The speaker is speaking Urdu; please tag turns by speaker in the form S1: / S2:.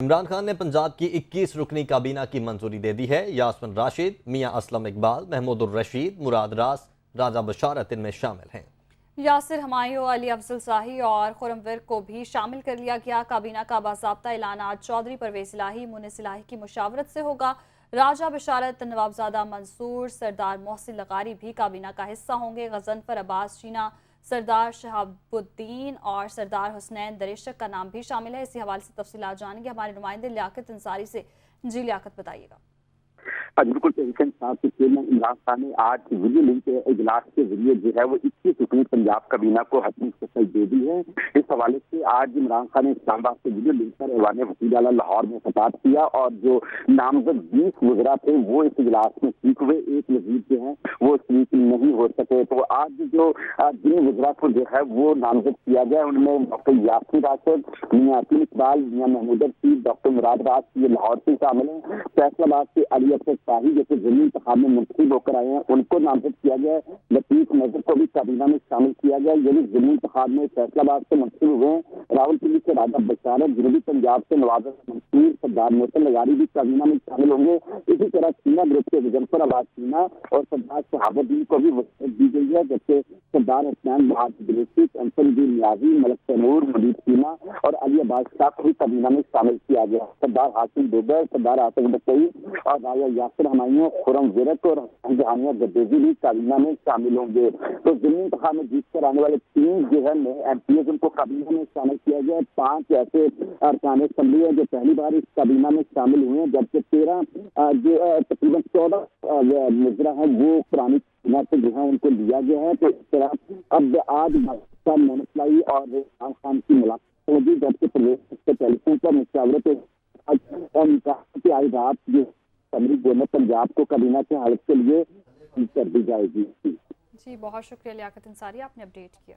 S1: عمران خان نے پنجاب کی 21 رکنی کابینہ کی منظوری دے دی ہے۔ یاسمین راشد، میاں اسلم اقبال، محمود الرشید، مراد راس، راجہ بشارت ان میں شامل ہیں۔
S2: یاسر ہمایوں، علی افضل صاحی اور خرم ورک کو بھی شامل کر لیا گیا۔ کابینہ کا باضابطہ اعلان آج چودھری پرویز الہی، مونس الہی کی مشاورت سے ہوگا۔ راجہ بشارت، نوابزادہ منصور، سردار محسن لغاری بھی کابینہ کا حصہ ہوں گے۔ غضنفر عباس چینا، سردار شہاب الدین اور سردار حسنین دریشک کا نام بھی شامل ہے۔ اسی حوالے سے تفصیلات جانیں گے ہمارے نمائندے لیاقت انصاری سے۔ جی لیاقت، بتائیے گا۔
S3: بالکل صاحب کے چیئرمین عمران خان نے آج ویڈیو لنک کے اجلاس کے ذریعے جو ہے وہ 21 رکنی پنجاب کابینہ کو حتمی شکل دے دی ہے۔ اس حوالے سے آج عمران خان نے اسلام آباد سے ویڈیو لنک پر ایوان وزیر اعلیٰ لاہور میں خطاب کیا اور جو نامزد 20 وزراء تھے وہ اس اجلاس میں شریک ہوئے۔ ایک وزیر جو ہیں وہ شریک نہیں ہو سکے، تو آج جو جن وزراء کو جو ہے وہ نامزد کیا گیا ان میں ڈاکٹر یاسمین راشد، میاں اسلم اقبال، میاں محمود الرشید، ڈاکٹر مراد راس، یہ لاہور سے شامل ہیں۔ فیصلہ آباد سے علی افضل صاحی جیسے ضمنی انتخاب میں منتخب ہو کر آئے ہیں ان کو نامزد کیا گیا ہے۔ لطیف نظر کو بھی کابینہ میں شامل کیا گیا، یعنی ضمنی انتخاب میں فیصلہ آباد سے منتخب ہوئے ہیں۔ راولپنڈی سے راجہ بشارت، جنوبی پنجاب سے نواب منصور، سردار محسن لغاری بھی کابینہ میں شامل ہوں گے۔ اسی طرح چینا گروپ کے غضنفر عباس چینا اور سردار شہاب الدین کو بھی وصیت دی گئی ہے، جبکہ سردار حسنین بہادر دریشی، انصر الدین نیازی، ملک تیمور، مجید چینا اور علی عباس شاہ کو بھی کابینہ میں شامل کیا گیا۔ سردار حاشم دوگر، سردار آصف بچئی اور راجہ یاسر ہمایوں، خرم ورک اور جہانیہ گدیزی بھی کابینہ میں شامل ہوں گے۔ تو ضمنی انتخاب میں جیت کر آنے والے 3 جو ہے نئے ایم پی ایز ان کو کابینہ میں شامل کیا گیا ہے۔ 5 ایسے ارکان اسمبلی ہیں جو پہلی بار اس کابینہ میں شامل ہوئے ہیں، جبکہ 13 جو تقریباً 14 وزراء ہیں وہ پرانی کابینہ سے جو ہے ان کو لیا گیا ہے۔ تو اس طرح اب آج مونس الہی اور عمران خان کی ملاقات ہوگی، جبکہ پرویز کے ٹیلی فون پر مشاورت کے آئی رات جو گورنر پنجاب کو کابینہ کی حالت کے لیے کر دی جائے گی۔
S2: جی بہت شکریہ لیاقت انصاری، آپ نے اپڈیٹ کیا۔